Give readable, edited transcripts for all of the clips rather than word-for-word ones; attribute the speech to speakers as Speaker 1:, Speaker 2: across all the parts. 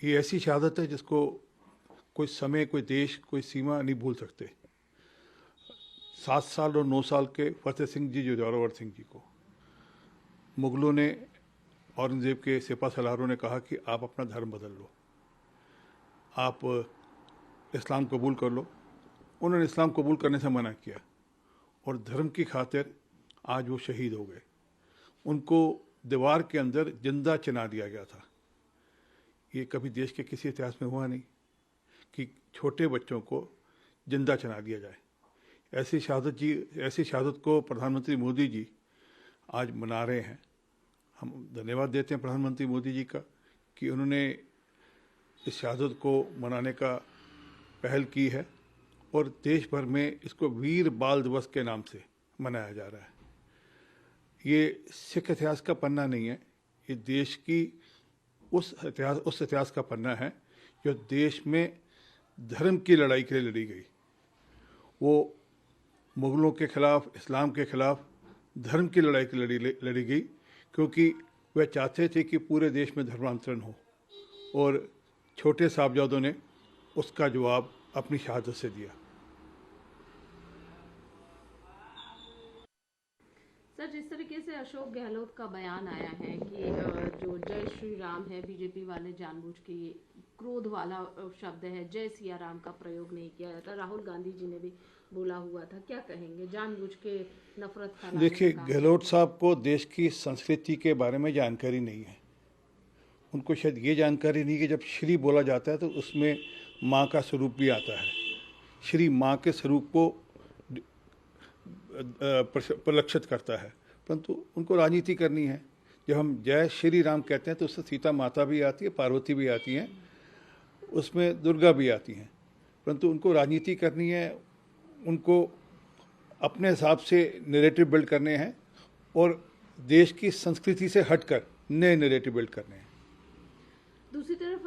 Speaker 1: ये ऐसी शहादत है जिसको कोई समय, कोई देश, कोई सीमा नहीं भूल सकते। 7 साल और 9 साल के फतेह सिंह जी, जो जोरावर सिंह जी को मुगलों ने, औरंगजेब के सिपा सलारों ने कहा कि आप अपना धर्म बदल लो, आप इस्लाम कबूल कर लो। उन्होंने इस्लाम कबूल करने से मना किया और धर्म की खातिर आज वो शहीद हो गए। उनको दीवार के अंदर जिंदा चिना दिया गया था। ये कभी देश के किसी इतिहास में हुआ नहीं कि छोटे बच्चों को जिंदा चिना दिया जाए। ऐसी शहादत को प्रधानमंत्री मोदी जी आज मना रहे हैं। हम धन्यवाद देते हैं प्रधानमंत्री मोदी जी का कि उन्होंने इस शहादत को मनाने का पहल की है और देश भर में इसको वीर बाल दिवस के नाम से मनाया जा रहा है। ये सिख इतिहास का पन्ना नहीं है, ये देश की उस इतिहास का पन्ना है जो देश में धर्म की लड़ाई के लिए लड़ी गई। वो मुगलों के खिलाफ, इस्लाम के खिलाफ धर्म की लड़ाई की लड़ी गई, क्योंकि वह चाहते थे कि पूरे देश में धर्मांतरण हो और छोटे साहबजादों ने उसका जवाब अपनी शहादत से दिया।
Speaker 2: सर, जिस तरीके से अशोक गहलोत का बयान आया है कि जो जय श्री राम है, बीजेपी वाले जानबूझ के ये क्रोध वाला शब्द है, जय सिया राम का प्रयोग नहीं किया जाता। राहुल गांधी जी ने भी बोला हुआ था, क्या कहेंगे? जानबूझ के नफरत फैलाने
Speaker 1: देखिए,
Speaker 2: का काम
Speaker 1: गहलोत साहब को देश की संस्कृति के बारे में जानकारी नहीं है। उनको शायद ये जानकारी नहीं कि जब श्री बोला जाता है तो उसमें माँ का स्वरूप भी आता है। श्री माँ के स्वरूप को परिलक्षित करता है, परंतु उनको राजनीति करनी है। जब हम जय श्री राम कहते हैं तो उससे सीता माता भी आती है, पार्वती भी आती हैं, उसमें दुर्गा भी आती हैं, परंतु उनको राजनीति करनी है। उनको अपने हिसाब से नैरेटिव बिल्ड करने हैं और देश की संस्कृति से हटकर नए नैरेटिव बिल्ड करने हैं।
Speaker 2: दूसरी तरफ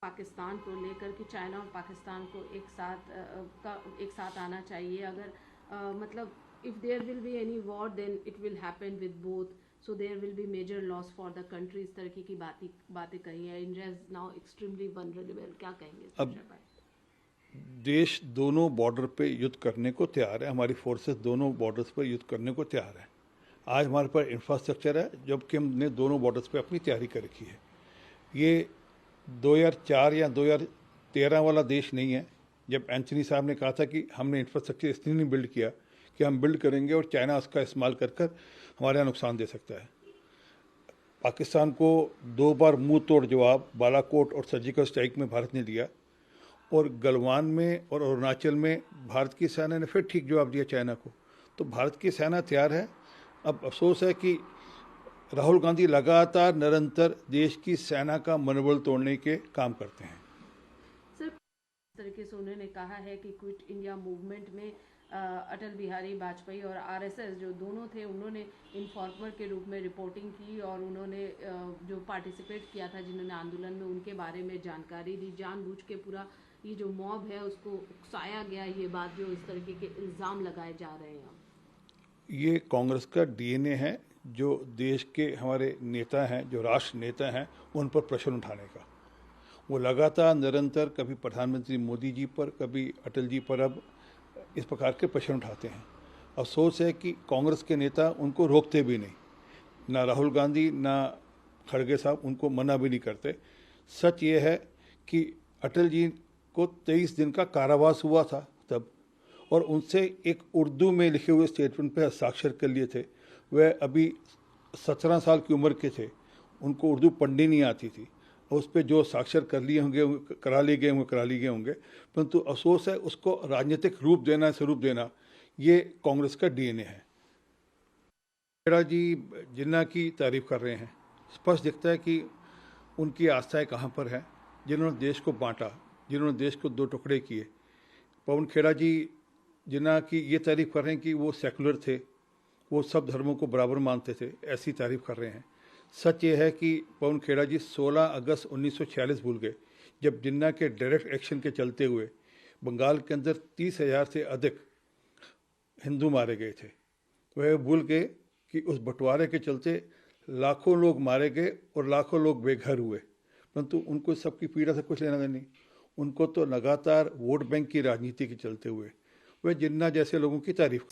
Speaker 2: पाकिस्तान को लेकर कि चाइना और पाकिस्तान को एक साथ आना चाहिए। अगर मतलब if there will be any war then it will happen with both, so there will be major loss for the country। इस तरह की बातें कही है। India is now extremely vulnerable, क्या कहेंगे इस
Speaker 1: अब
Speaker 2: विषय पर?
Speaker 1: देश दोनों बॉर्डर पे युद्ध करने को तैयार है, हमारी फोर्सेस दोनों बॉर्डर्स पर युद्ध करने को तैयार है। आज हमारे पास इंफ्रास्ट्रक्चर है, जबकि हमने दोनों बॉर्डर्स पे अपनी तैयारी कर रखी है। ये 2004 या 2013 वाला देश नहीं है जब एंथनी साहब ने कहा था कि हमने इंफ्रास्ट्रक्चर इसलिए नहीं बिल्ड किया कि हम बिल्ड करेंगे और चाइना उसका इस्तेमाल कर कर हमारे यहाँ नुकसान दे सकता है। पाकिस्तान को 2 बार मुंह तोड़ जवाब बालाकोट और सर्जिकल स्ट्राइक में भारत ने दिया और गलवान में और अरुणाचल में भारत की सेना ने फिर ठीक जवाब दिया चाइना को। तो भारत की सेना तैयार है। अब अफसोस है कि राहुल गांधी लगातार निरंतर देश की सेना का मनोबल तोड़ने के काम करते हैं।
Speaker 2: सर, इस तरीके से उन्होंने कहा है कि क्विट इंडिया मूवमेंट में अटल बिहारी वाजपेयी और आरएसएस जो दोनों थे, उन्होंने इन्फॉर्मर के रूप में रिपोर्टिंग की और उन्होंने जो पार्टिसिपेट किया था, जिन्होंने आंदोलन में, उनके बारे में जानकारी दी। जानबूझ के पूरा ये जो मॉब है उसको उकसाया गया, ये बात जो इस तरीके के इल्ज़ाम लगाए जा रहे हैं।
Speaker 1: ये कांग्रेस का डीएनए है, जो देश के हमारे नेता हैं, जो राष्ट्र नेता हैं, उन पर प्रश्न उठाने का। वो लगातार निरंतर कभी प्रधानमंत्री मोदी जी पर, कभी अटल जी पर अब इस प्रकार के प्रश्न उठाते हैं। अफसोस है कि कांग्रेस के नेता उनको रोकते भी नहीं, ना राहुल गांधी ना खड़गे साहब उनको मना भी नहीं करते। सच ये है कि अटल जी को 23 दिन का कारावास हुआ था तब, और उनसे एक उर्दू में लिखे हुए स्टेटमेंट पर हस्ताक्षर कर लिए थे। वह अभी 17 साल की उम्र के थे, उनको उर्दू पढ़नी नहीं आती थी, और उस पर जो साक्षर कर लिए होंगे, करा लिए गए होंगे, परंतु अफसोस है उसको राजनीतिक रूप देना, स्वरूप देना, ये कांग्रेस का डीएनए है। खेड़ा जी जिन्ना की तारीफ कर रहे हैं, स्पष्ट दिखता है कि उनकी आस्थाएं कहाँ पर है। जिन्होंने देश को बांटा, जिन्होंने देश को 2 टुकड़े किए। पवन खेड़ा जी जिन्ना की ये तारीफ कर रहे हैं कि वो सेकुलर थे, वो सब धर्मों को बराबर मानते थे, ऐसी तारीफ कर रहे हैं। सच ये है कि पवन खेड़ा जी 16 अगस्त 1946 भूल गए, जब जिन्ना के डायरेक्ट एक्शन के चलते हुए बंगाल के अंदर 30,000 से अधिक हिंदू मारे गए थे। वह भूल गए कि उस बंटवारे के चलते लाखों लोग मारे गए और लाखों लोग बेघर हुए, परंतु उनको सबकी पीड़ा से कुछ लेना देना नहीं। उनको तो लगातार वोट बैंक की राजनीति के चलते हुए वह जिन्ना जैसे लोगों की तारीफ